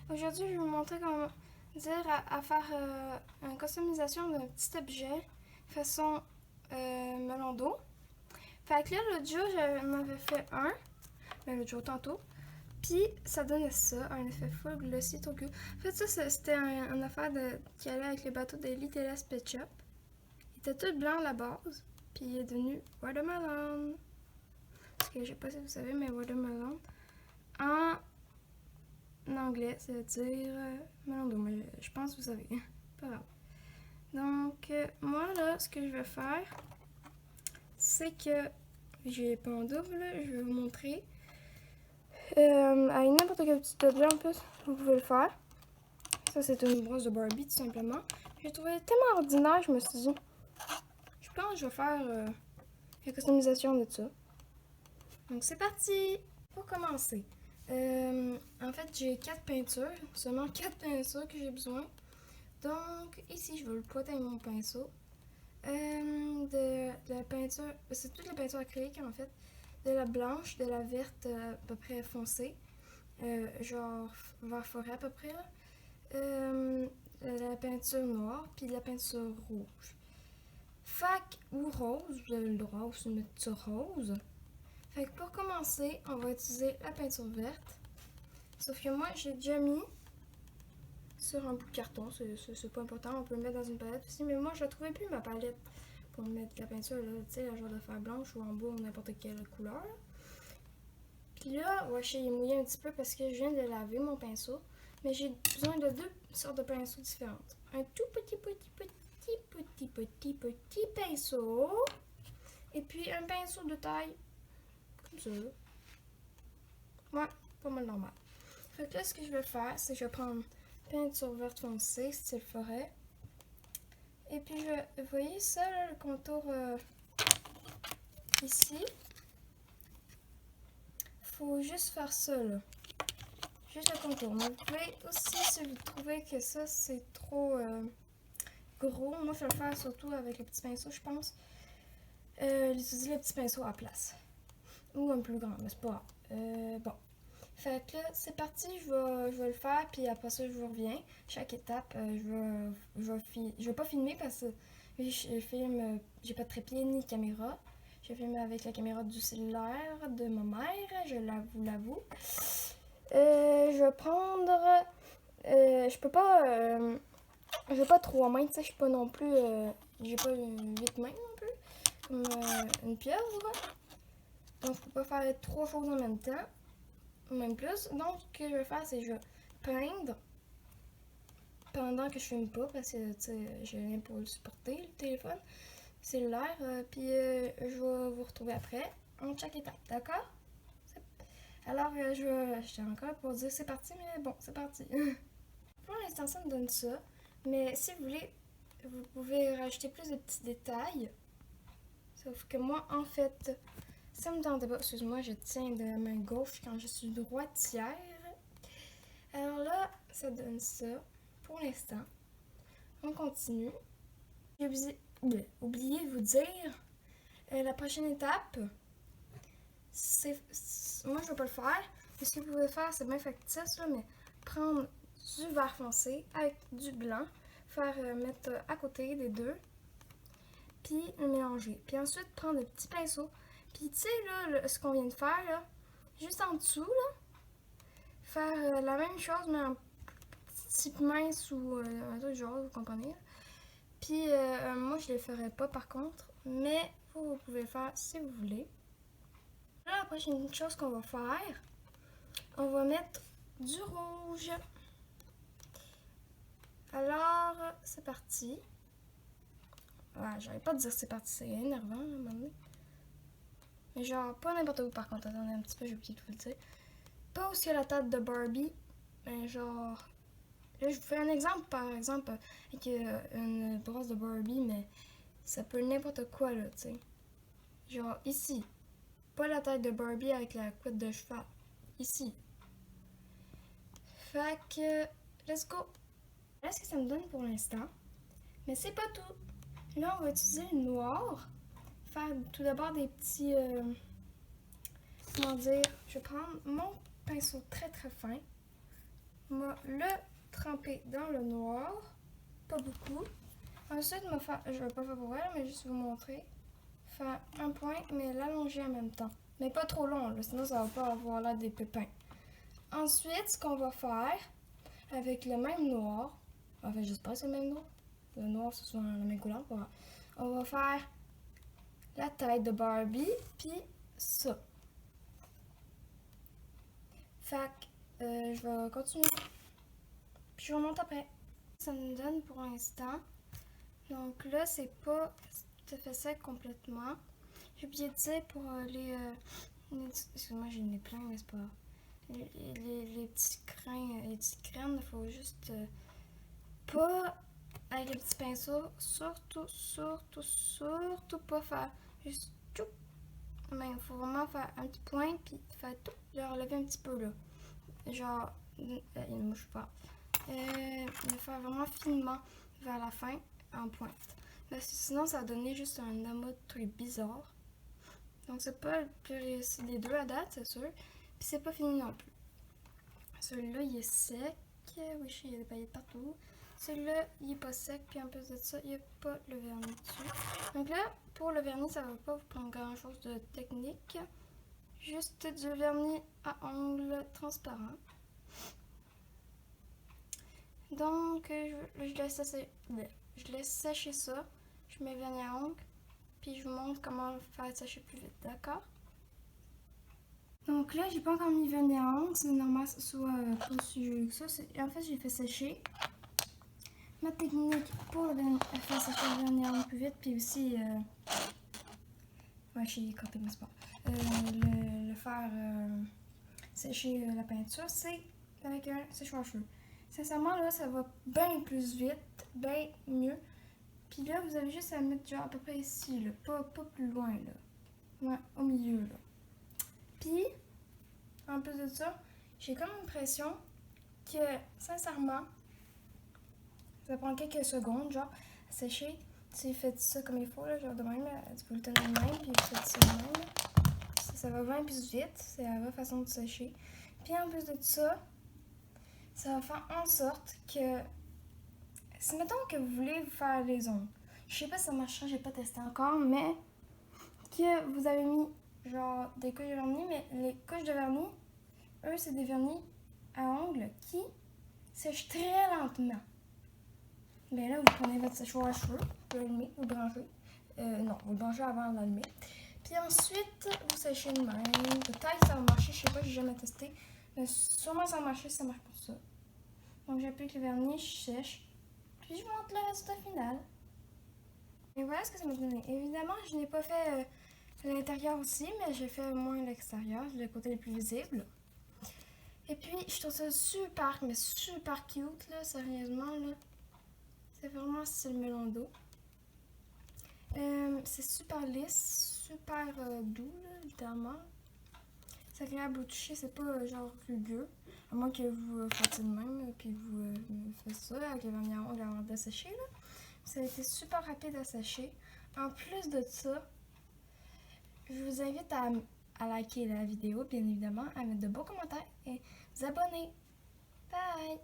Aujourd'hui, je vais vous montrer comment dire à faire une customisation d'un petit objet façon melon d'eau. Fait que là, l'autre jour, j'en avais fait un, mais l'autre jour tantôt, puis ça donnait ça, un effet full glossy, trop cool. En fait, ça, c'était une affaire qui allait avec les bateaux de Little Pet Shop. Il était tout blanc à la base, puis il est devenu watermelon. Parce que je sais pas si vous savez, mais watermelon, en anglais, ça veut dire melon d'eau, mais je pense que vous savez. Pas grave. Donc, moi, là, ce que je vais faire, c'est que j'ai pas en double, là, je vais vous montrer. Avec n'importe quel petit objet, en plus, vous pouvez le faire. Ça, c'est une brosse de Barbie, tout simplement. J'ai trouvé tellement ordinaire, je me suis dit, je pense que je vais faire la customisation de ça. Donc, c'est parti! Pour commencer, en fait, j'ai 4 peintures, seulement 4 peintures que j'ai besoin. Donc, ici, je vais le poter avec mon pinceau. De la peinture, c'est toute la peinture acrylique en fait. De la blanche, de la verte à peu près foncée, genre vert forêt à peu près. De la peinture noire, puis de la peinture rouge. Fac ou rose, vous avez le droit aussi de mettre ça rose. Fait que pour commencer, on va utiliser la peinture verte. Sauf que moi, j'ai déjà mis sur un bout de carton, c'est pas important, on peut le mettre dans une palette aussi, mais moi je trouvais plus ma palette pour mettre la peinture, là, tu sais, la genre de fer blanche ou en bas ou n'importe quelle couleur. Puis là, ouais, il est mouillé un petit peu parce que je viens de laver mon pinceau, mais j'ai besoin de 2 sortes de pinceaux différentes. Un tout petit pinceau, et puis un pinceau de taille, comme ça. Ouais, pas mal normal. Fait que là, ce que je vais faire, c'est que je vais prendre peinture verte foncée, style forêt. Et puis, vous voyez ça, là, le contour ici. Faut juste faire ça, là. Juste le contour. Mais vous pouvez aussi, si vous trouvez que ça, c'est trop gros, moi, je vais le faire surtout avec le petit pinceau, je pense. Utiliser le petit pinceau à la place. Ou un plus grand, mais c'est pas grave. Bon. Fait que là, c'est parti, je vais le faire, puis après ça, je vous reviens. Chaque étape, je vais pas filmer parce que je filme, j'ai pas de trépied ni de caméra. Je filme avec la caméra du cellulaire de ma mère, je l'avoue. Je vais prendre, je vais pas 3 mains, tu sais, je suis pas non plus, j'ai pas 8 mains non plus, comme une pieuvre. Donc, je peux pas faire 3 choses en même temps. Même plus. Donc, ce que je vais faire, c'est que je vais peindre pendant que je filme pas parce que j'ai rien pour le supporter, le téléphone cellulaire. Puis je vais vous retrouver après en chaque étape, d'accord? Alors, j'étais encore pour dire c'est parti, mais bon, c'est parti. Pour l'instant, ça me donne ça. Mais si vous voulez, vous pouvez rajouter plus de petits détails. Sauf que moi, en fait, ça me tentait pas. Excuse-moi, je tiens de la main gauche quand je suis droitière. Alors là, ça donne ça pour l'instant. On continue. J'ai oublié de vous dire, la prochaine étape, moi je vais pas le faire, mais ce que vous pouvez faire, c'est bien factice, là, mais prendre du vert foncé avec du blanc, faire mettre à côté des deux, puis le mélanger. Puis ensuite, prendre des petits pinceaux. Puis tu sais, là, ce qu'on vient de faire, là, juste en dessous, là, faire la même chose, mais en type mince ou un truc genre, vous comprenez? Puis moi, je ne le ferai pas par contre, mais vous pouvez le faire si vous voulez. Là, la prochaine chose qu'on va faire, on va mettre du rouge. Alors, c'est parti. Ouais, j'arrive pas à dire c'est parti, c'est énervant à un moment donné. Mais genre, pas n'importe où par contre, attendez un petit peu, j'ai oublié de vous le dire. Pas où il y a la tête de Barbie, mais genre... Là, je vous fais un exemple, par exemple, avec une brosse de Barbie, mais ça peut n'importe quoi, là, tu sais. Genre, ici. Pas la tête de Barbie avec la couette de cheval. Ici. Fait que, let's go. Voilà ce que ça me donne pour l'instant. Mais c'est pas tout. Là, on va utiliser le noir. Faire tout d'abord des petits... comment dire? Je vais prendre mon pinceau très très fin. On va le tremper dans le noir. Pas beaucoup. Ensuite, je vais pas faire pour elle, mais juste vous montrer. Faire un point, mais l'allonger en même temps. Mais pas trop long, là, sinon ça va pas avoir là des pépins. Ensuite, ce qu'on va faire avec le même noir, en fait, j'espère que c'est le même noir. Le noir, c'est souvent la même couleur. On va faire la tête de Barbie, puis ça. Fait que je vais continuer. Puis je vous remonte après. Ça nous donne pour l'instant. Donc là, c'est pas tout à fait sec complètement. J'ai oublié de dire pour excusez-moi, j'ai le nez plein, mais c'est pas. Les petits grains, les petites graines, il faut juste pas avec les petits pinceaux, surtout pas faire juste tout. Mais il faut vraiment faire un petit point puis faire tout, genre lever un petit peu là. Genre, il ne mouche pas. Le faire vraiment finement vers la fin en pointe. Parce que sinon, ça va donner juste un amas de trucs bizarres. Donc, c'est pas le plus réussi des deux à date, c'est sûr. Puis, c'est pas fini non plus. Celui-là, il est sec. Oui, il y a des paillettes partout. Celui-là, il est pas sec. Puis, en plus de ça, il n'y a pas le vernis dessus. Donc là, pour le vernis, ça va pas vous prendre grand-chose de technique. Juste du vernis à ongles transparent. Donc, je laisse sécher ça. Je mets le vernis à ongles. Puis, je vous montre comment le faire sécher plus vite, d'accord? Donc là, j'ai pas encore mis le vernis à ongles. C'est normal que ce soit pas aussi joli que ça. En fait, j'ai fait sécher. Ma technique pour faire sécher le vernis à ongles plus vite. Puis aussi, ouais, j'ai éclaté, mais c'est pas. Le faire sécher la peinture, c'est avec un séchoir à cheveux. Sincèrement, là, ça va bien plus vite, bien mieux. Puis là, vous avez juste à mettre genre à peu près ici, là, pas plus loin, là. Ouais, au milieu, là. Puis, en plus de ça, j'ai comme l'impression que, sincèrement, ça prend quelques secondes, genre, à sécher. Si vous faites ça comme il faut, là, genre de même, vous le tenez de même, puis vous faites ça de même, là. Ça va bien plus vite, c'est la vraie façon de sécher. Puis en plus de ça va faire en sorte que, si mettons que vous voulez vous faire les ongles, je sais pas si ça marchera, j'ai pas testé encore, mais que vous avez mis genre des couches de vernis, mais les couches de vernis, eux, c'est des vernis à ongles qui sèchent très lentement. Mais là, vous prenez votre séchoir à cheveux, vous l'allumez, vous le branchez. Non, vous le branchez avant de l'allumer. Puis ensuite, vous séchez de même. Peut-être que ça va marcher, je sais pas, j'ai jamais testé. Mais sûrement ça va marcher si ça marche pour ça. Donc j'applique le vernis, je sèche. Puis je vous montre le résultat final. Et voilà ce que ça m'a donné. Évidemment, je n'ai pas fait l'intérieur aussi, mais j'ai fait au moins l'extérieur, le côté le plus visible. Et puis, je trouve ça super, mais super cute, là, sérieusement, là. C'est vraiment style melon d'eau. C'est super lisse, super doux, là, littéralement. C'est agréable au toucher, c'est pas genre rugueux. À moins que vous fassiez de même, puis vous faites ça avec le vernis à ongles avant de sécher, là. Ça a été super rapide à sécher. En plus de ça, je vous invite à liker la vidéo, bien évidemment, à mettre de beaux commentaires et vous abonner. Bye!